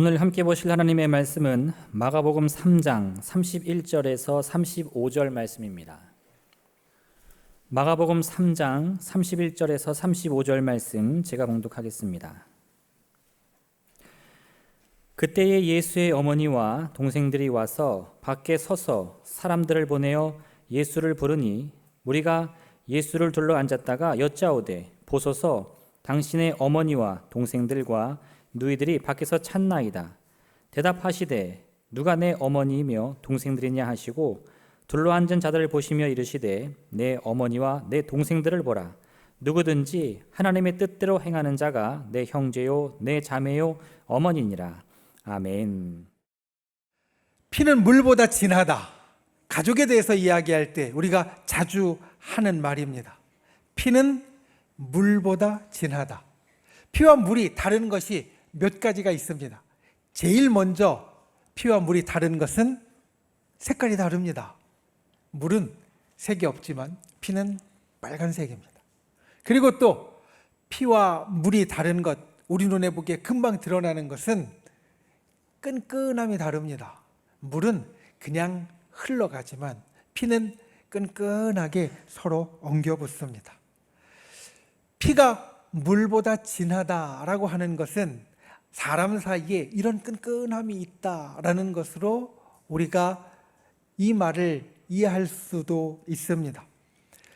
오늘 함께 보실 하나님의 말씀은 마가복음 3장 31절에서 35절 말씀입니다. 마가복음 3장 31절에서 35절 말씀 제가 봉독하겠습니다. 그때에 예수의 어머니와 동생들이 와서 밖에 서서 사람들을 보내어 예수를 부르니 무리가 예수를 둘러 앉았다가 여짜오되 보소서 당신의 어머니와 동생들과 누이들이 밖에서 찾나이다. 대답하시되 누가 내 어머니이며 동생들이냐 하시고 둘러앉은 자들을 보시며 이르시되 내 어머니와 내 동생들을 보라. 누구든지 하나님의 뜻대로 행하는 자가 내 형제요 내 자매요 어머니니라. 아멘. 피는 물보다 진하다. 가족에 대해서 이야기할 때 우리가 자주 하는 말입니다. 피는 물보다 진하다. 피와 물이 다른 것이 몇 가지가 있습니다. 제일 먼저 피와 물이 다른 것은 색깔이 다릅니다. 물은 색이 없지만 피는 빨간색입니다. 그리고 또 피와 물이 다른 것, 우리 눈에 보기에 금방 드러나는 것은 끈끈함이 다릅니다. 물은 그냥 흘러가지만 피는 끈끈하게 서로 엉겨 붙습니다. 피가 물보다 진하다라고 하는 것은 사람 사이에 이런 끈끈함이 있다라는 것으로 우리가 이 말을 이해할 수도 있습니다.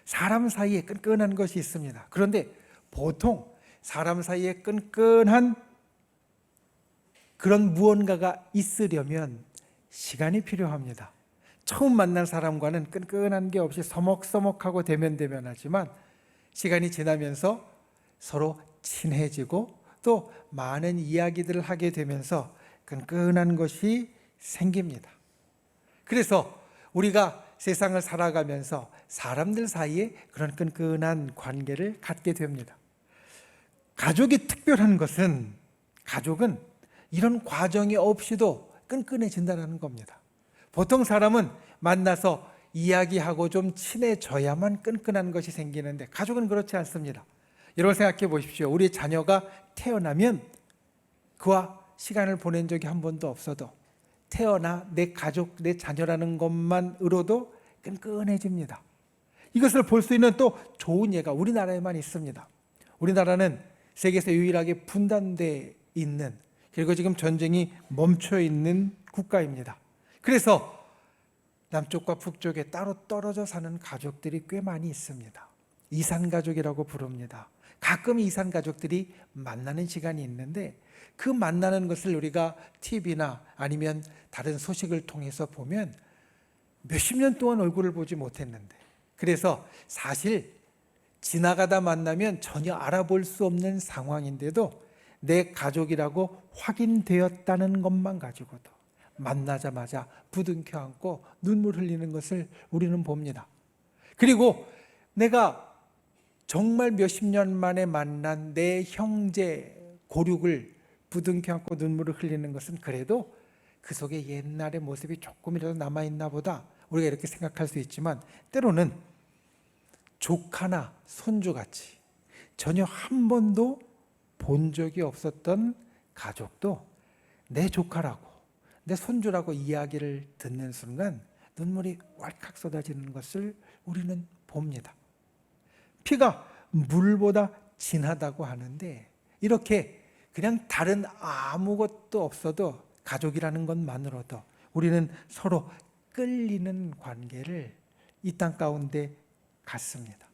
사람 사이에 끈끈한 것이 있습니다. 그런데 보통 사람 사이에 끈끈한 그런 무언가가 있으려면 시간이 필요합니다. 처음 만난 사람과는 끈끈한 게 없이 서먹서먹하고 대면대면하지만 시간이 지나면서 서로 친해지고 또 많은 이야기들을 하게 되면서 끈끈한 것이 생깁니다. 그래서 우리가 세상을 살아가면서 사람들 사이에 그런 끈끈한 관계를 갖게 됩니다. 가족이 특별한 것은 가족은 이런 과정이 없이도 끈끈해진다는 겁니다. 보통 사람은 만나서 이야기하고 좀 친해져야만 끈끈한 것이 생기는데 가족은 그렇지 않습니다. 여러분 생각해 보십시오. 우리 자녀가 태어나면 그와 시간을 보낸 적이 한 번도 없어도 태어나 내 가족, 내 자녀라는 것만으로도 끈끈해집니다. 이것을 볼 수 있는 또 좋은 예가 우리나라에만 있습니다. 우리나라는 세계에서 유일하게 분단돼 있는, 그리고 지금 전쟁이 멈춰 있는 국가입니다. 그래서 남쪽과 북쪽에 따로 떨어져 사는 가족들이 꽤 많이 있습니다. 이산가족이라고 부릅니다. 가끔 이산가족들이 만나는 시간이 있는데 그 만나는 것을 우리가 TV나 아니면 다른 소식을 통해서 보면 몇십 년 동안 얼굴을 보지 못했는데, 그래서 사실 지나가다 만나면 전혀 알아볼 수 없는 상황인데도 내 가족이라고 확인되었다는 것만 가지고도 만나자마자 부둥켜 안고 눈물 흘리는 것을 우리는 봅니다. 그리고 내가 정말 몇십 년 만에 만난 내 형제 고륙을 부둥켜 안고 눈물을 흘리는 것은 그래도 그 속에 옛날의 모습이 조금이라도 남아있나 보다, 우리가 이렇게 생각할 수 있지만 때로는 조카나 손주같이 전혀 한 번도 본 적이 없었던 가족도 내 조카라고 내 손주라고 이야기를 듣는 순간 눈물이 왈칵 쏟아지는 것을 우리는 봅니다. 피가 물보다 진하다고 하는데 이렇게 그냥 다른 아무것도 없어도 가족이라는 것만으로도 우리는 서로 끌리는 관계를 이 땅 가운데 갖습니다.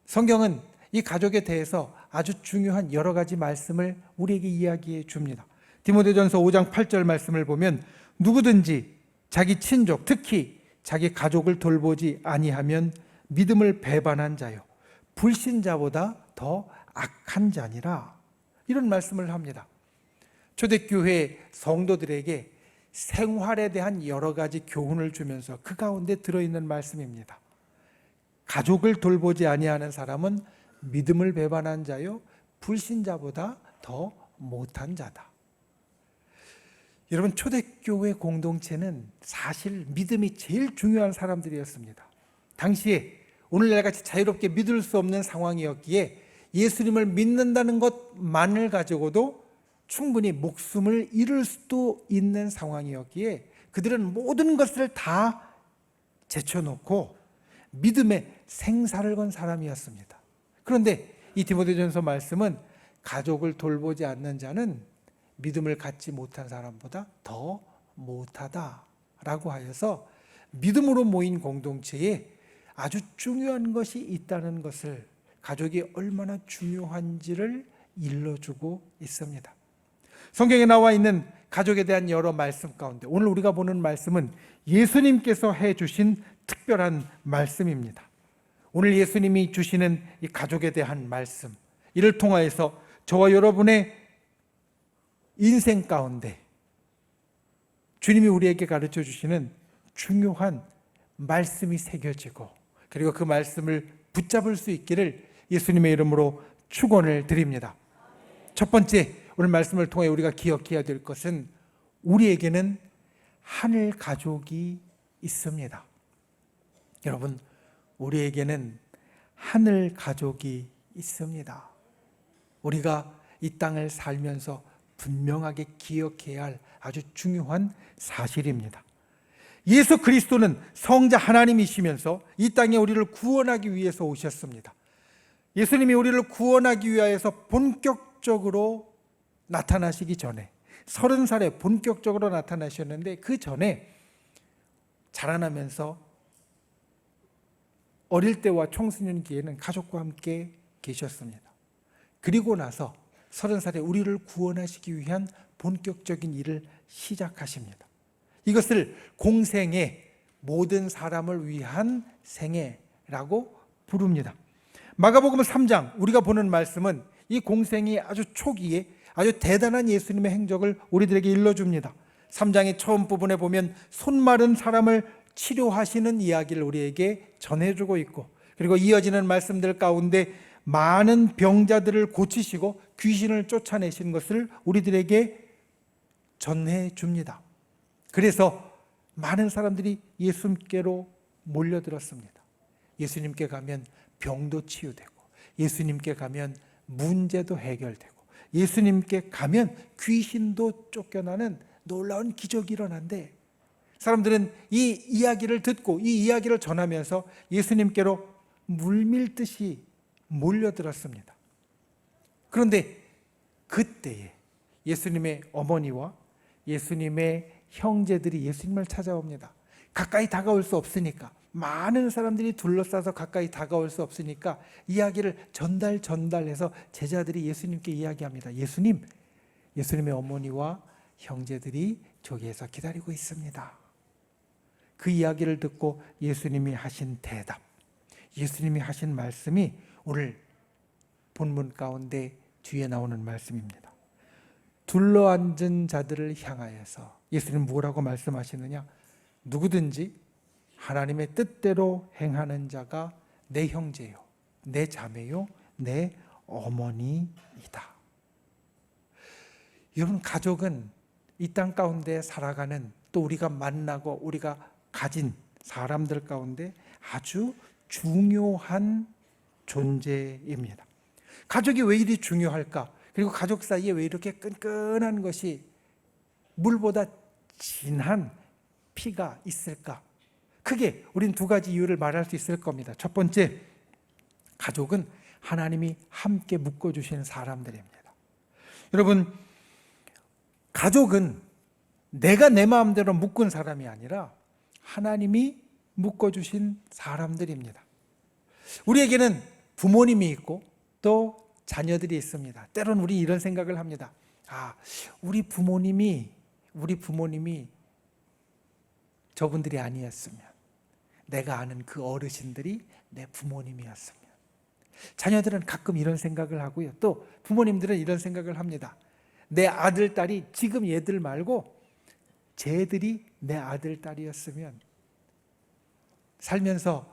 성경은 이 가족에 대해서 아주 중요한 여러 가지 말씀을 우리에게 이야기해 줍니다. 디모데전서 5장 8절 말씀을 보면 누구든지 자기 친족, 특히 자기 가족을 돌보지 아니하면 믿음을 배반한 자요 불신자보다 더 악한 자니라, 이런 말씀을 합니다. 초대교회 성도들에게 생활에 대한 여러 가지 교훈을 주면서 그 가운데 들어있는 말씀입니다. 가족을 돌보지 아니하는 사람은 믿음을 배반한 자요 불신자보다 더 못한 자다. 여러분, 초대교회 공동체는 사실 믿음이 제일 중요한 사람들이었습니다. 당시에 오늘날 같이 자유롭게 믿을 수 없는 상황이었기에 예수님을 믿는다는 것만을 가지고도 충분히 목숨을 잃을 수도 있는 상황이었기에 그들은 모든 것을 다 제쳐놓고 믿음의 생사를 건 사람이었습니다. 그런데 이 디모데전서 말씀은 가족을 돌보지 않는 자는 믿음을 갖지 못한 사람보다 더 못하다라고 하여서 믿음으로 모인 공동체에 아주 중요한 것이 있다는 것을, 가족이 얼마나 중요한지를 일러주고 있습니다. 성경에 나와 있는 가족에 대한 여러 말씀 가운데 오늘 우리가 보는 말씀은 예수님께서 해주신 특별한 말씀입니다. 오늘 예수님이 주시는 이 가족에 대한 말씀, 이를 통하여서 저와 여러분의 인생 가운데 주님이 우리에게 가르쳐 주시는 중요한 말씀이 새겨지고, 그리고 그 말씀을 붙잡을 수 있기를 예수님의 이름으로 축원을 드립니다. 첫 번째, 오늘 말씀을 통해 우리가 기억해야 될 것은 우리에게는 하늘 가족이 있습니다. 여러분, 우리에게는 하늘 가족이 있습니다. 우리가 이 땅을 살면서 분명하게 기억해야 할 아주 중요한 사실입니다. 예수 그리스도는 성자 하나님이시면서 이 땅에 우리를 구원하기 위해서 오셨습니다. 예수님이 우리를 구원하기 위하여서 본격적으로 나타나시기 전에 30살에 본격적으로 나타나셨는데, 그 전에 자라나면서 어릴 때와 청소년기에는 가족과 함께 계셨습니다. 그리고 나서 30살에 우리를 구원하시기 위한 본격적인 일을 시작하십니다. 이것을 공생의 모든 사람을 위한 생애라고 부릅니다. 마가복음 3장 우리가 보는 말씀은 이 공생이 아주 초기에 아주 대단한 예수님의 행적을 우리들에게 일러줍니다. 3장의 처음 부분에 보면 손 마른 사람을 치료하시는 이야기를 우리에게 전해주고 있고, 그리고 이어지는 말씀들 가운데 많은 병자들을 고치시고 귀신을 쫓아내신 것을 우리들에게 전해줍니다. 그래서 많은 사람들이 예수님께로 몰려들었습니다. 예수님께 가면 병도 치유되고, 예수님께 가면 문제도 해결되고, 예수님께 가면 귀신도 쫓겨나는 놀라운 기적이 일어난데, 사람들은 이 이야기를 듣고 이 이야기를 전하면서 예수님께로 물밀듯이 몰려들었습니다. 그런데 그때에 예수님의 어머니와 예수님의 형제들이 예수님을 찾아옵니다. 가까이 다가올 수 없으니까, 많은 사람들이 둘러싸서 가까이 다가올 수 없으니까 이야기를 전달해서 제자들이 예수님께 이야기합니다. 예수님의 어머니와 형제들이 저기에서 기다리고 있습니다. 그 이야기를 듣고 예수님이 하신 대답, 예수님이 하신 말씀이 오늘 본문 가운데 뒤에 나오는 말씀입니다. 둘러앉은 자들을 향하여서 예수님 뭐라고 말씀하시느냐? 누구든지 하나님의 뜻대로 행하는 자가 내 형제요, 내 자매요, 내 어머니이다. 여러분, 가족은 이 땅 가운데 살아가는, 또 우리가 만나고 우리가 가진 사람들 가운데 아주 중요한 존재입니다. 가족이 왜 이리 중요할까? 그리고 가족 사이에 왜 이렇게 끈끈한 것이, 물보다 진한 피가 있을까? 크게 우린 두 가지 이유를 말할 수 있을 겁니다. 첫 번째, 가족은 하나님이 함께 묶어주시는 사람들입니다. 여러분, 가족은 내가 내 마음대로 묶은 사람이 아니라 하나님이 묶어주신 사람들입니다. 우리에게는 부모님이 있고 또 자녀들이 있습니다. 때로는 우리 이런 생각을 합니다. 우리 부모님이 저분들이 아니었으면, 내가 아는 그 어르신들이 내 부모님이었으면. 자녀들은 가끔 이런 생각을 하고요. 또 부모님들은 이런 생각을 합니다. 내 아들, 딸이 지금 얘들 말고 쟤들이 내 아들, 딸이었으면. 살면서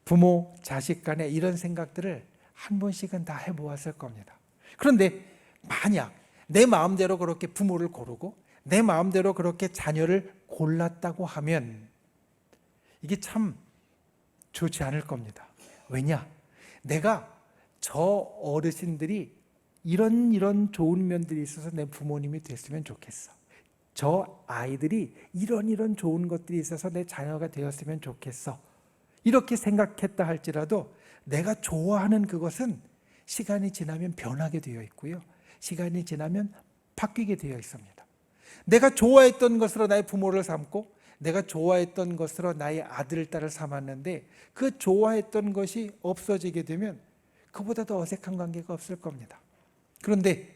부모, 자식 간에 이런 생각들을 한 번씩은 다 해보았을 겁니다. 그런데 만약 내 마음대로 그렇게 부모를 고르고 내 마음대로 그렇게 자녀를 골랐다고 하면 이게 참 좋지 않을 겁니다. 왜냐? 내가 저 어르신들이 이런 좋은 면들이 있어서 내 부모님이 됐으면 좋겠어. 저 아이들이 이런 좋은 것들이 있어서 내 자녀가 되었으면 좋겠어. 이렇게 생각했다 할지라도 내가 좋아하는 그것은 시간이 지나면 변하게 되어 있고요. 시간이 지나면 바뀌게 되어 있습니다. 내가 좋아했던 것으로 나의 부모를 삼고 내가 좋아했던 것으로 나의 아들, 딸을 삼았는데 그 좋아했던 것이 없어지게 되면 그보다 더 어색한 관계가 없을 겁니다. 그런데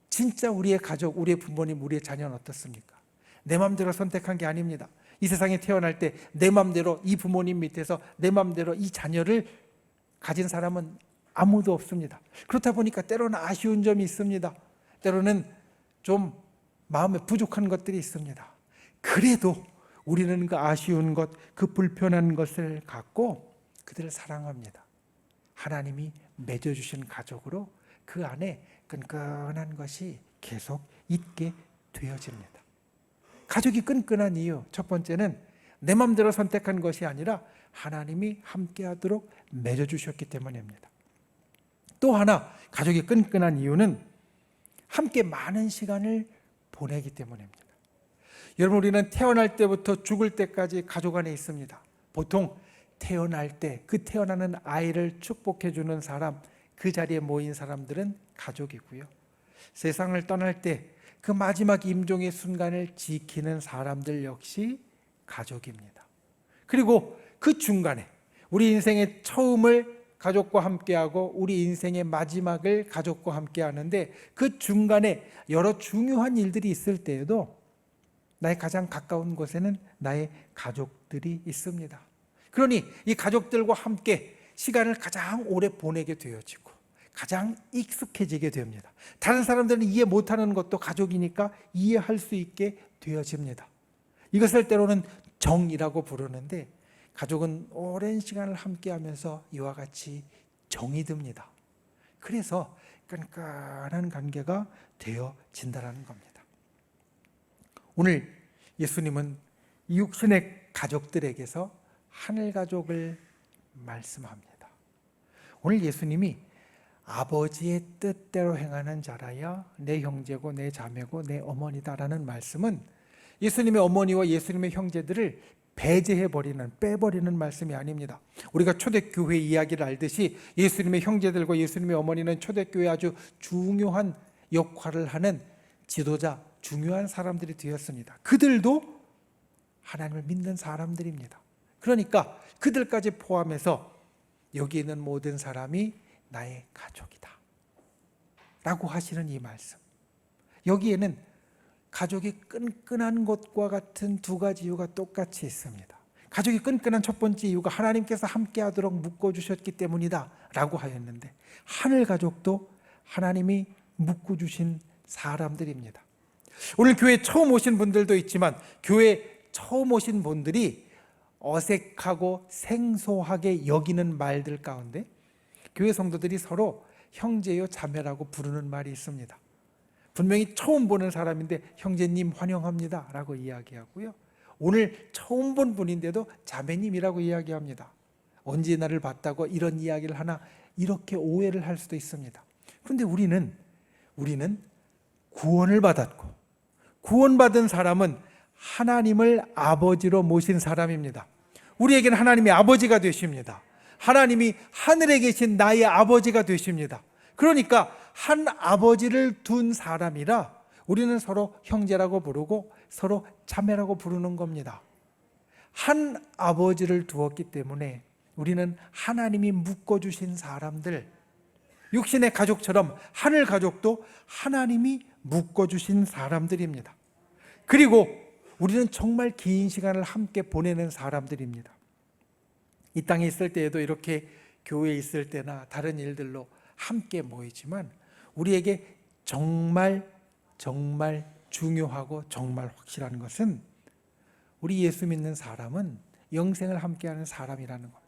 진짜 우리의 가족, 우리의 부모님, 우리의 자녀는 어떻습니까? 내 마음대로 선택한 게 아닙니다. 이 세상에 태어날 때 내 마음대로 이 부모님 밑에서 내 마음대로 이 자녀를 가진 사람은 아무도 없습니다. 그렇다 보니까 때로는 아쉬운 점이 있습니다. 때로는 좀 마음에 부족한 것들이 있습니다. 그래도 우리는 그 아쉬운 것, 그 불편한 것을 갖고 그들을 사랑합니다. 하나님이 맺어주신 가족으로 그 안에 끈끈한 것이 계속 있게 되어집니다. 가족이 끈끈한 이유, 첫 번째는 내 마음대로 선택한 것이 아니라 하나님이 함께하도록 맺어주셨기 때문입니다. 또 하나 가족이 끈끈한 이유는 함께 많은 시간을 보내기 때문입니다. 여러분, 우리는 태어날 때부터 죽을 때까지 가족 안에 있습니다. 보통 태어날 때 그 태어나는 아이를 축복해 주는 사람, 그 자리에 모인 사람들은 가족이고요. 세상을 떠날 때 그 마지막 임종의 순간을 지키는 사람들 역시 가족입니다. 그리고 그 중간에 우리 인생의 처음을 가족과 함께하고 우리 인생의 마지막을 가족과 함께하는데 그 중간에 여러 중요한 일들이 있을 때에도 나의 가장 가까운 곳에는 나의 가족들이 있습니다. 그러니 이 가족들과 함께 시간을 가장 오래 보내게 되어지고 가장 익숙해지게 됩니다. 다른 사람들은 이해 못하는 것도 가족이니까 이해할 수 있게 되어집니다. 이것을 때로는 정이라고 부르는데 가족은 오랜 시간을 함께하면서 이와 같이 정이 듭니다. 그래서 끈끈한 관계가 되어진다는 겁니다. 오늘 예수님은 이 육신의 가족들에게서 하늘 가족을 말씀합니다. 오늘 예수님이 아버지의 뜻대로 행하는 자라야 내 형제고 내 자매고 내 어머니다라는 말씀은 예수님의 어머니와 예수님의 형제들을 배제해버리는, 빼버리는 말씀이 아닙니다. 우리가 초대교회 이야기를 알듯이 예수님의 형제들과 예수님의 어머니는 초대교회에 아주 중요한 역할을 하는 지도자, 중요한 사람들이 되었습니다. 그들도 하나님을 믿는 사람들입니다. 그러니까 그들까지 포함해서 여기 있는 모든 사람이 나의 가족이다 라고 하시는 이 말씀, 여기에는 가족이 끈끈한 것과 같은 두 가지 이유가 똑같이 있습니다. 가족이 끈끈한 첫 번째 이유가 하나님께서 함께하도록 묶어주셨기 때문이다 라고 하였는데, 하늘 가족도 하나님이 묶어주신 사람들입니다. 오늘 교회 처음 오신 분들도 있지만 교회 처음 오신 분들이 어색하고 생소하게 여기는 말들 가운데 교회 성도들이 서로 형제요 자매라고 부르는 말이 있습니다. 분명히 처음 보는 사람인데 형제님 환영합니다 라고 이야기하고요, 오늘 처음 본 분인데도 자매님이라고 이야기합니다. 언제 나를 봤다고 이런 이야기를 하나, 이렇게 오해를 할 수도 있습니다. 그런데 우리는 구원을 받았고, 구원받은 사람은 하나님을 아버지로 모신 사람입니다. 우리에게는 하나님이 아버지가 되십니다. 하나님이 하늘에 계신 나의 아버지가 되십니다. 그러니까 한 아버지를 둔 사람이라 우리는 서로 형제라고 부르고 서로 자매라고 부르는 겁니다. 한 아버지를 두었기 때문에 우리는 하나님이 묶어주신 사람들, 육신의 가족처럼 하늘 가족도 하나님이 묶어주신 사람들입니다. 그리고 우리는 정말 긴 시간을 함께 보내는 사람들입니다. 이 땅에 있을 때에도 이렇게 교회에 있을 때나 다른 일들로 함께 모이지만 우리에게 정말 중요하고 정말 확실한 것은 우리 예수 믿는 사람은 영생을 함께하는 사람이라는 겁니다.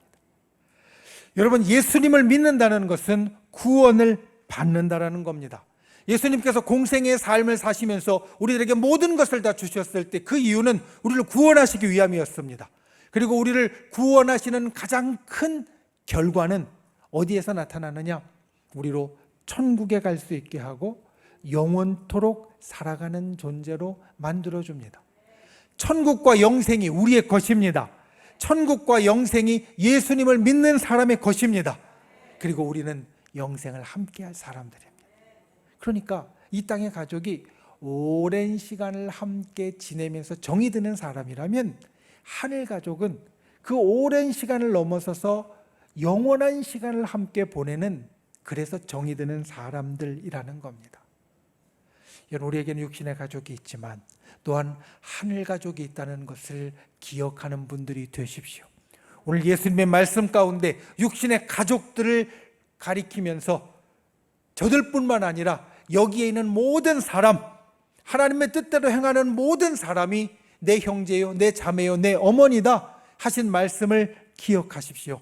여러분, 예수님을 믿는다는 것은 구원을 받는다라는 겁니다. 예수님께서 공생의 삶을 사시면서 우리들에게 모든 것을 다 주셨을 때 그 이유는 우리를 구원하시기 위함이었습니다. 그리고 우리를 구원하시는 가장 큰 결과는 어디에서 나타나느냐? 우리로 천국에 갈 수 있게 하고 영원토록 살아가는 존재로 만들어줍니다. 천국과 영생이 우리의 것입니다. 천국과 영생이 예수님을 믿는 사람의 것입니다. 그리고 우리는 영생을 함께할 사람들입니다. 그러니까 이 땅의 가족이 오랜 시간을 함께 지내면서 정이 드는 사람이라면 하늘 가족은 그 오랜 시간을 넘어서서 영원한 시간을 함께 보내는, 그래서 정이 드는 사람들이라는 겁니다. 여러분, 우리에게는 육신의 가족이 있지만 또한 하늘 가족이 있다는 것을 기억하는 분들이 되십시오. 오늘 예수님의 말씀 가운데 육신의 가족들을 가리키면서 저들뿐만 아니라 여기에 있는 모든 사람, 하나님의 뜻대로 행하는 모든 사람이 내 형제요, 내 자매요, 내 어머니다 하신 말씀을 기억하십시오.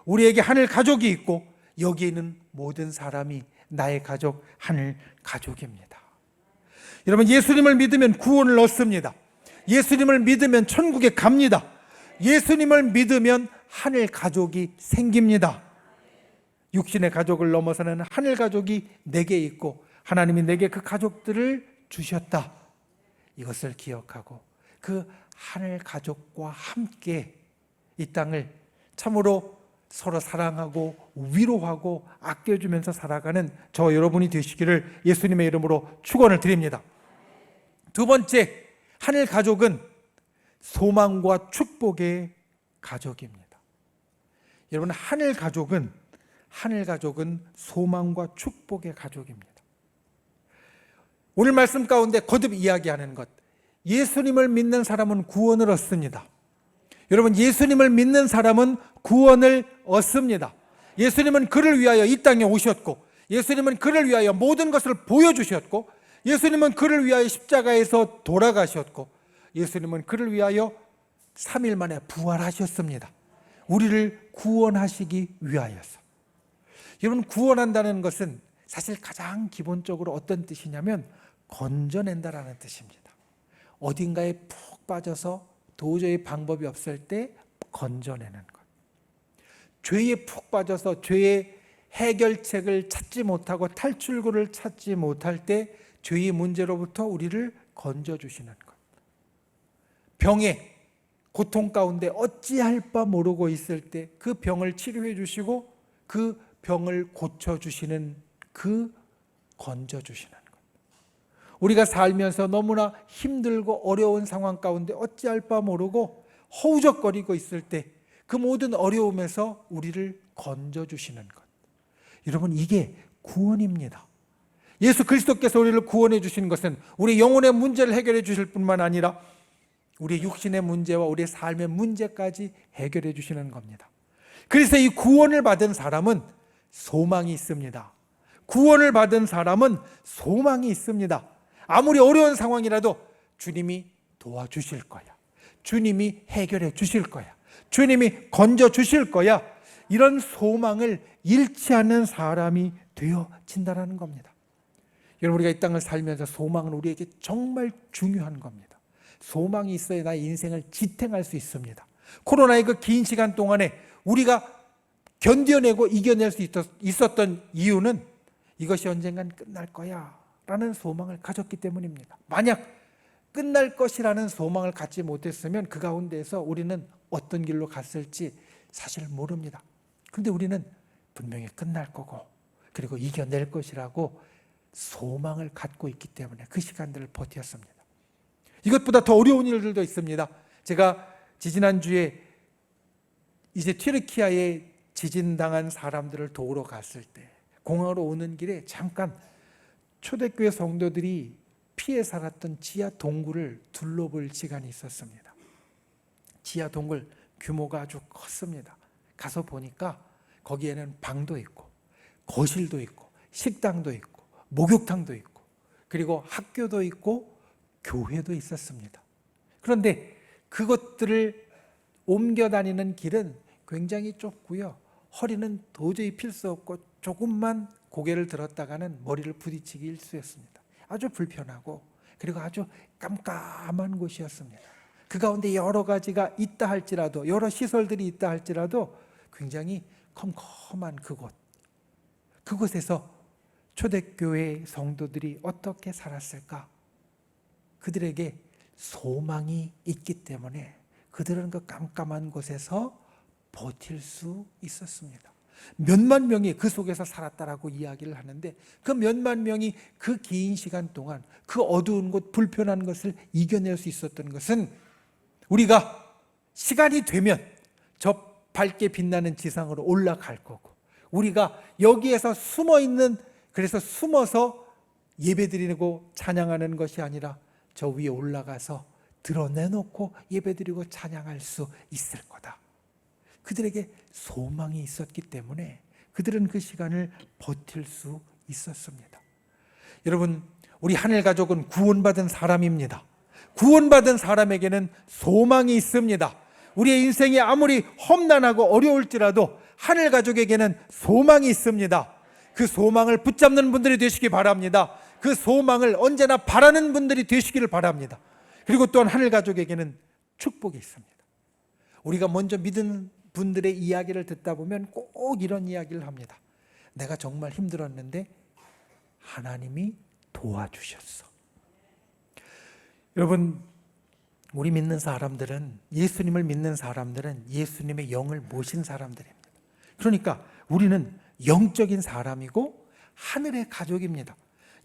우리에게 하늘 가족이 있고 여기에 있는 모든 사람이 나의 가족, 하늘 가족입니다. 여러분, 예수님을 믿으면 구원을 얻습니다. 예수님을 믿으면 천국에 갑니다. 예수님을 믿으면 하늘 가족이 생깁니다. 육신의 가족을 넘어서는 하늘 가족이 내게 있고 하나님이 내게 그 가족들을 주셨다. 이것을 기억하고 그 하늘 가족과 함께 이 땅을 참으로 서로 사랑하고 위로하고 아껴주면서 살아가는 저 여러분이 되시기를 예수님의 이름으로 축원을 드립니다. 두 번째, 하늘 가족은 소망과 축복의 가족입니다. 여러분, 하늘 가족은 소망과 축복의 가족입니다. 오늘 말씀 가운데 거듭 이야기하는 것, 예수님을 믿는 사람은 구원을 얻습니다. 여러분, 예수님을 믿는 사람은 구원을 얻습니다. 예수님은 그를 위하여 이 땅에 오셨고, 예수님은 그를 위하여 모든 것을 보여주셨고, 예수님은 그를 위하여 십자가에서 돌아가셨고, 예수님은 그를 위하여 3일 만에 부활하셨습니다. 우리를 구원하시기 위하여서. 여러분, 구원한다는 것은 사실 가장 기본적으로 어떤 뜻이냐면 건져낸다라는 뜻입니다. 어딘가에 푹 빠져서 도저히 방법이 없을 때 건져내는 것. 죄에 푹 빠져서 죄의 해결책을 찾지 못하고 탈출구를 찾지 못할 때 죄의 문제로부터 우리를 건져주시는 것. 병에 고통 가운데 어찌할 바 모르고 있을 때 그 병을 치료해 주시고 그 병을 고쳐주시는, 그 건져주시는 것. 우리가 살면서 너무나 힘들고 어려운 상황 가운데 어찌할 바 모르고 허우적거리고 있을 때 그 모든 어려움에서 우리를 건져주시는 것. 여러분, 이게 구원입니다. 예수 그리스도께서 우리를 구원해 주신 것은 우리 영혼의 문제를 해결해 주실 뿐만 아니라 우리 육신의 문제와 우리의 삶의 문제까지 해결해 주시는 겁니다. 그래서 이 구원을 받은 사람은 소망이 있습니다. 구원을 받은 사람은 소망이 있습니다. 아무리 어려운 상황이라도 주님이 도와주실 거야. 주님이 해결해 주실 거야. 주님이 건져 주실 거야. 이런 소망을 잃지 않는 사람이 되어진다는 겁니다. 여러분, 우리가 이 땅을 살면서 소망은 우리에게 정말 중요한 겁니다. 소망이 있어야 나의 인생을 지탱할 수 있습니다. 코로나의 그 긴 시간 동안에 우리가 견뎌내고 이겨낼 수 있었던 이유는 이것이 언젠간 끝날 거야 라는 소망을 가졌기 때문입니다. 만약 끝날 것이라는 소망을 갖지 못했으면 그 가운데에서 우리는 어떤 길로 갔을지 사실 모릅니다. 그런데 우리는 분명히 끝날 거고 그리고 이겨낼 것이라고 소망을 갖고 있기 때문에 그 시간들을 버텼습니다. 이것보다 더 어려운 일들도 있습니다. 제가 지지난주에 이제 튀르키아에 지진당한 사람들을 도우러 갔을 때 공항으로 오는 길에 잠깐 초대교회 성도들이 피해 살았던 지하 동굴을 둘러볼 시간이 있었습니다. 지하 동굴 규모가 아주 컸습니다. 가서 보니까 거기에는 방도 있고 거실도 있고 식당도 있고 목욕탕도 있고 그리고 학교도 있고 교회도 있었습니다. 그런데 그것들을 옮겨 다니는 길은 굉장히 좁고요. 허리는 도저히 필 수 없고 조금만 고개를 들었다가는 머리를 부딪히기 일쑤였습니다. 아주 불편하고 그리고 아주 깜깜한 곳이었습니다. 그 가운데 여러 가지가 있다 할지라도 여러 시설들이 있다 할지라도 굉장히 컴컴한 그곳에서 초대교회 성도들이 어떻게 살았을까? 그들에게 소망이 있기 때문에 그들은 그 깜깜한 곳에서 버틸 수 있었습니다. 몇만 명이 그 속에서 살았다라고 이야기를 하는데 그 몇만 명이 그 긴 시간 동안 그 어두운 곳, 불편한 것을 이겨낼 수 있었던 것은 우리가 시간이 되면 저 밝게 빛나는 지상으로 올라갈 거고 우리가 여기에서 숨어 있는, 그래서 숨어서 예배드리고 찬양하는 것이 아니라 저 위에 올라가서 드러내놓고 예배드리고 찬양할 수 있을 거다. 그들에게 소망이 있었기 때문에 그들은 그 시간을 버틸 수 있었습니다. 여러분, 우리 하늘 가족은 구원받은 사람입니다. 구원받은 사람에게는 소망이 있습니다. 우리의 인생이 아무리 험난하고 어려울지라도 하늘 가족에게는 소망이 있습니다. 그 소망을 붙잡는 분들이 되시기 바랍니다. 그 소망을 언제나 바라는 분들이 되시기를 바랍니다. 그리고 또한 하늘 가족에게는 축복이 있습니다. 우리가 먼저 믿은 분들의 이야기를 듣다 보면 꼭 이런 이야기를 합니다. 내가 정말 힘들었는데 하나님이 도와주셨어. 여러분, 우리 믿는 사람들은, 예수님을 믿는 사람들은 예수님의 영을 모신 사람들입니다. 그러니까 우리는 영적인 사람이고 하늘의 가족입니다.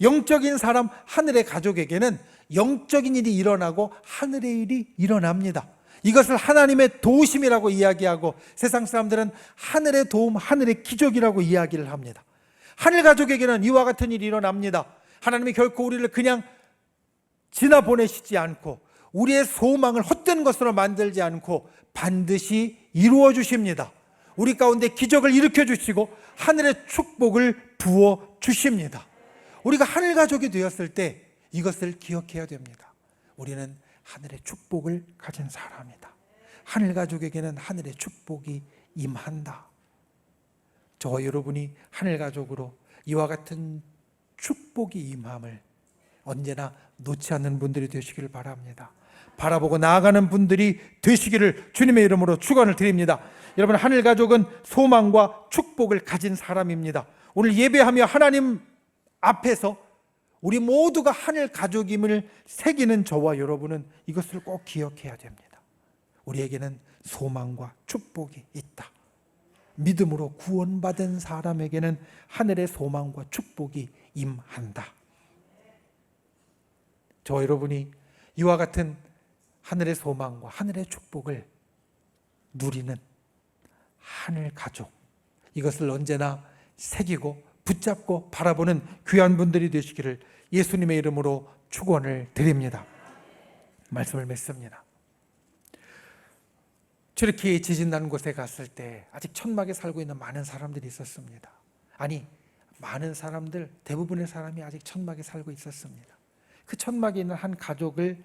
영적인 사람, 하늘의 가족에게는 영적인 일이 일어나고 하늘의 일이 일어납니다. 이것을 하나님의 도우심이라고 이야기하고 세상 사람들은 하늘의 도움, 하늘의 기적이라고 이야기를 합니다. 하늘 가족에게는 이와 같은 일이 일어납니다. 하나님이 결코 우리를 그냥 지나보내시지 않고 우리의 소망을 헛된 것으로 만들지 않고 반드시 이루어 주십니다. 우리 가운데 기적을 일으켜 주시고 하늘의 축복을 부어 주십니다. 우리가 하늘 가족이 되었을 때 이것을 기억해야 됩니다. 우리는 하늘의 축복을 가진 사람이다. 하늘 가족에게는 하늘의 축복이 임한다. 저와 여러분이 하늘 가족으로 이와 같은 축복이 임함을 언제나 놓지 않는 분들이 되시기를 바랍니다. 바라보고 나아가는 분들이 되시기를 주님의 이름으로 축원을 드립니다. 여러분, 하늘 가족은 소망과 축복을 가진 사람입니다. 오늘 예배하며 하나님 앞에서 우리 모두가 하늘 가족임을 새기는 저와 여러분은 이것을 꼭 기억해야 됩니다. 우리에게는 소망과 축복이 있다. 믿음으로 구원받은 사람에게는 하늘의 소망과 축복이 임한다. 저와 여러분이 이와 같은 하늘의 소망과 하늘의 축복을 누리는 하늘 가족, 이것을 언제나 새기고 붙잡고 바라보는 귀한 분들이 되시기를 예수님의 이름으로 축원을 드립니다. 말씀을 맺습니다. 저렇게 지진 난 곳에 갔을 때 아직 천막에 살고 있는 많은 사람들이 있었습니다. 아니, 많은 사람들, 대부분의 사람이 아직 천막에 살고 있었습니다. 그 천막에 있는 한 가족을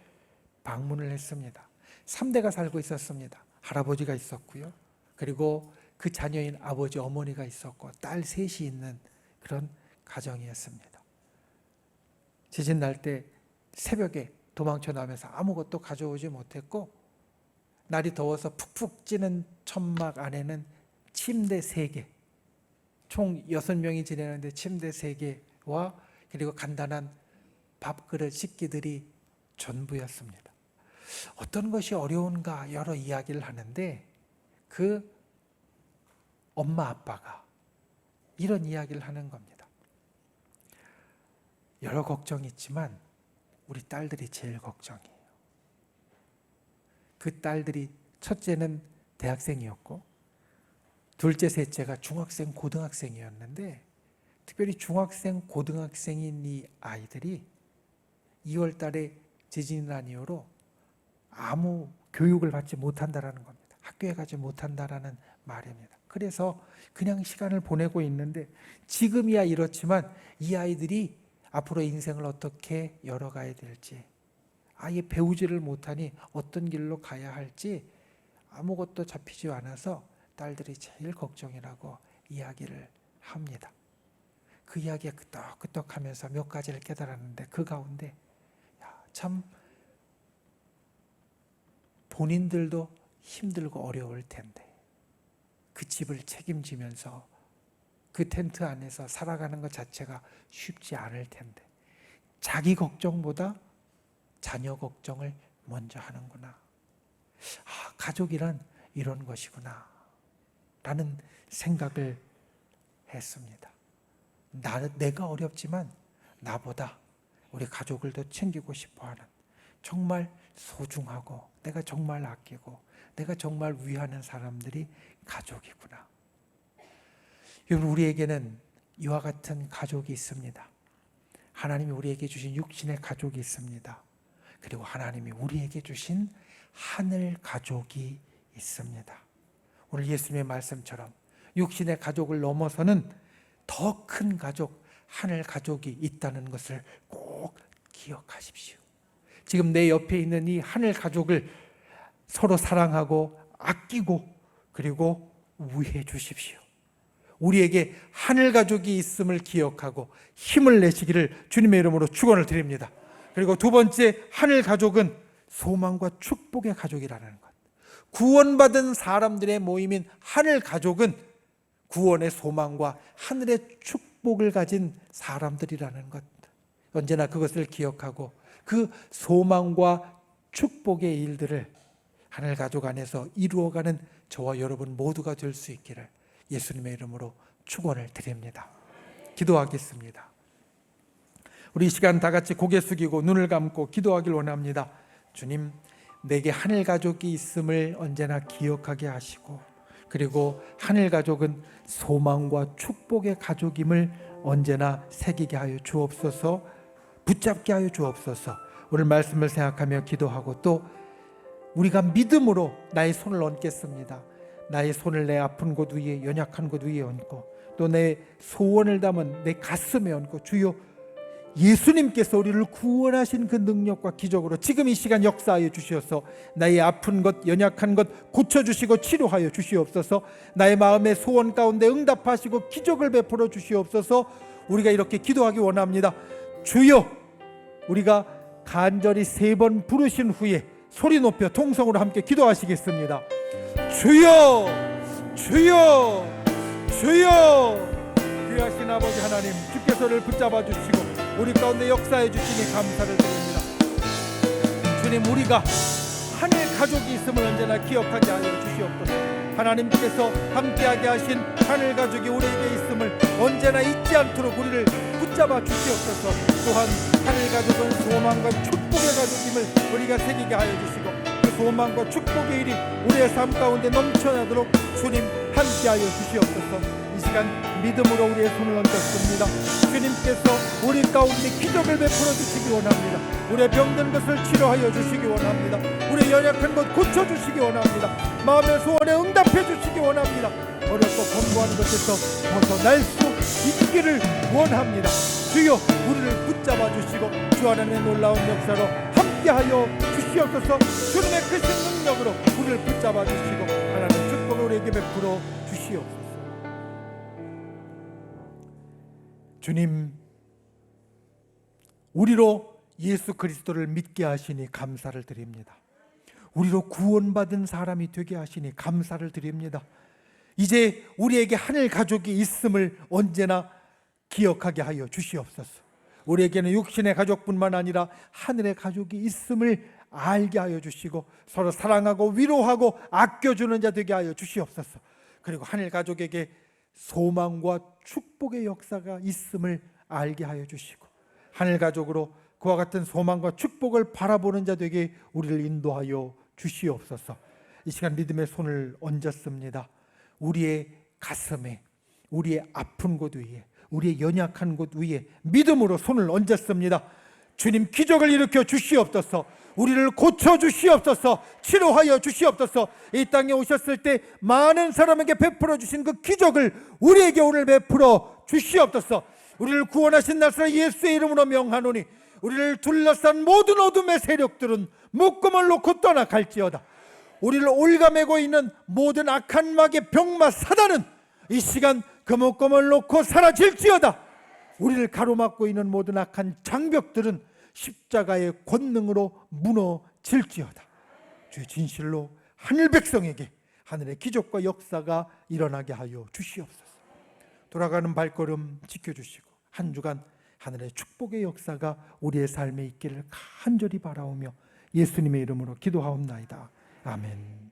방문을 했습니다. 3대가 살고 있었습니다. 할아버지가 있었고요. 그리고 그 자녀인 아버지, 어머니가 있었고 딸 셋이 있는 그런 가정이었습니다. 지진 날 때 새벽에 도망쳐 나오면서 아무것도 가져오지 못했고 날이 더워서 푹푹 찌는 천막 안에는 침대 3개, 총 6명이 지내는데 침대 3개와 그리고 간단한 밥그릇 식기들이 전부였습니다. 어떤 것이 어려운가 여러 이야기를 하는데 그 엄마 아빠가 이런 이야기를 하는 겁니다. 여러 걱정이 있지만 우리 딸들이 제일 걱정이에요. 그 딸들이 첫째는 대학생이었고 둘째, 셋째가 중학생, 고등학생이었는데 특별히 중학생, 고등학생인 이 아이들이 2월 달에 지진이 난 이후로 아무 교육을 받지 못한다라는 겁니다. 학교에 가지 못한다라는 말입니다. 그래서 그냥 시간을 보내고 있는데 지금이야 이렇지만 이 아이들이 앞으로 인생을 어떻게 열어가야 될지, 아예 배우지를 못하니 어떤 길로 가야 할지 아무것도 잡히지 않아서 딸들이 제일 걱정이라고 이야기를 합니다. 그 이야기가 끄떡끄떡하면서 몇 가지를 깨달았는데 그 가운데 참 본인들도 힘들고 어려울 텐데 그 집을 책임지면서 그 텐트 안에서 살아가는 것 자체가 쉽지 않을 텐데 자기 걱정보다 자녀 걱정을 먼저 하는구나. 가족이란 이런 것이구나 라는 생각을 했습니다. 내가 어렵지만 나보다 우리 가족을 더 챙기고 싶어하는, 정말 소중하고 내가 정말 아끼고 내가 정말 위하는 사람들이 가족이구나. 여러분, 우리에게는 이와 같은 가족이 있습니다. 하나님이 우리에게 주신 육신의 가족이 있습니다. 그리고 하나님이 우리에게 주신 하늘 가족이 있습니다. 오늘 예수님의 말씀처럼 육신의 가족을 넘어서는 더 큰 가족, 하늘 가족이 있다는 것을 꼭 기억하십시오. 지금 내 옆에 있는 이 하늘 가족을 서로 사랑하고 아끼고 그리고 위해 주십시오. 우리에게 하늘 가족이 있음을 기억하고 힘을 내시기를 주님의 이름으로 축원을 드립니다. 그리고 두 번째, 하늘 가족은 소망과 축복의 가족이라는 것. 구원받은 사람들의 모임인 하늘 가족은 구원의 소망과 하늘의 축복을 가진 사람들이라는 것. 언제나 그것을 기억하고 그 소망과 축복의 일들을 하늘 가족 안에서 이루어가는 저와 여러분 모두가 될 수 있기를 예수님의 이름으로 축원을 드립니다. 기도하겠습니다. 우리 이 시간 다 같이 고개 숙이고 눈을 감고 기도하길 원합니다. 주님, 내게 하늘 가족이 있음을 언제나 기억하게 하시고, 그리고 하늘 가족은 소망과 축복의 가족임을 언제나 새기게 하여 주옵소서, 붙잡게 하여 주옵소서. 오늘 말씀을 생각하며 기도하고 또 우리가 믿음으로 나의 손을 얹겠습니다. 나의 손을 내 아픈 곳 위에, 연약한 곳 위에 얹고 또 내 소원을 담은 내 가슴에 얹고, 주여, 예수님께서 우리를 구원하신 그 능력과 기적으로 지금 이 시간 역사하여 주시옵소서. 나의 아픈 것, 연약한 것 고쳐주시고 치료하여 주시옵소서. 나의 마음의 소원 가운데 응답하시고 기적을 베풀어 주시옵소서. 우리가 이렇게 기도하기 원합니다. 주여, 우리가 간절히 3번 부르신 후에 소리 높여 통성으로 함께 기도하시겠습니다. 주여, 주여, 주여. 귀하신 아버지 하나님, 주께서 저를 붙잡아 주시고 우리 가운데 역사해 주시니 감사를 드립니다. 주님, 우리가 하늘 가족이 있음을 언제나 기억하게 하여 주시옵소서. 하나님께서 함께하게 하신 하늘 가족이 우리에게 있음을 언제나 잊지 않도록 우리를 붙잡아 주시옵소서. 또한 하늘 가족은 소망과 축복의 가족임을 우리가 새기게 하여 주시고, 그 소망과 축복의 일이 우리의 삶 가운데 넘쳐나도록 주님 함께하여 주시옵소서. 이 시간 믿음으로 우리의 손을 얹었습니다. 주님께서 우리 가운데 기적을 베풀어 주시기 원합니다. 우리의 병든 것을 치료하여 주시기 원합니다. 우리의 연약한 것 고쳐주시기 원합니다. 마음의 소원에 응답해 주시기 원합니다. 어렵고 권고한 것에서 벗어날 수 있기를 원합니다. 주여, 우리를 붙잡아 주시고 주 하나님의 놀라운 역사로 함께하여 주시옵소서. 주님의 크신 능력으로 우리를 붙잡아 주시고 하나님의 축복을 우리에게 베풀어 주시옵소서. 주님, 우리로 예수 그리스도를 믿게 하시니 감사를 드립니다. 우리로 구원받은 사람이 되게 하시니 감사를 드립니다. 이제 우리에게 하늘 가족이 있음을 언제나 기억하게 하여 주시옵소서. 우리에게는 육신의 가족뿐만 아니라 하늘의 가족이 있음을 알게 하여 주시고 서로 사랑하고 위로하고 아껴주는 자 되게 하여 주시옵소서. 그리고 하늘 가족에게 소망과 축복의 역사가 있음을 알게 하여 주시고 하늘 가족으로 그와 같은 소망과 축복을 바라보는 자 되게 우리를 인도하여 주시옵소서. 이 시간 믿음의 손을 얹었습니다. 우리의 가슴에, 우리의 아픈 곳 위에, 우리의 연약한 곳 위에 믿음으로 손을 얹었습니다. 주님, 기적을 일으켜 주시옵소서. 우리를 고쳐 주시옵소서. 치료하여 주시옵소서. 이 땅에 오셨을 때 많은 사람에게 베풀어 주신 그 기적을 우리에게 오늘 베풀어 주시옵소서. 우리를 구원하신 나사렛 예수의 이름으로 명하노니 우리를 둘러싼 모든 어둠의 세력들은 묶음을 놓고 떠나갈지어다. 우리를 올가매고 있는 모든 악한 마귀의 병마 사단은 이 시간 그 묶음을 놓고 사라질지어다. 우리를 가로막고 있는 모든 악한 장벽들은 십자가의 권능으로 무너질지어다. 주의 진실로 하늘 백성에게 하늘의 기적과 역사가 일어나게 하여 주시옵소서. 돌아가는 발걸음 지켜주시고 한 주간 하늘의 축복의 역사가 우리의 삶에 있기를 간절히 바라오며 예수님의 이름으로 기도하옵나이다. 아멘.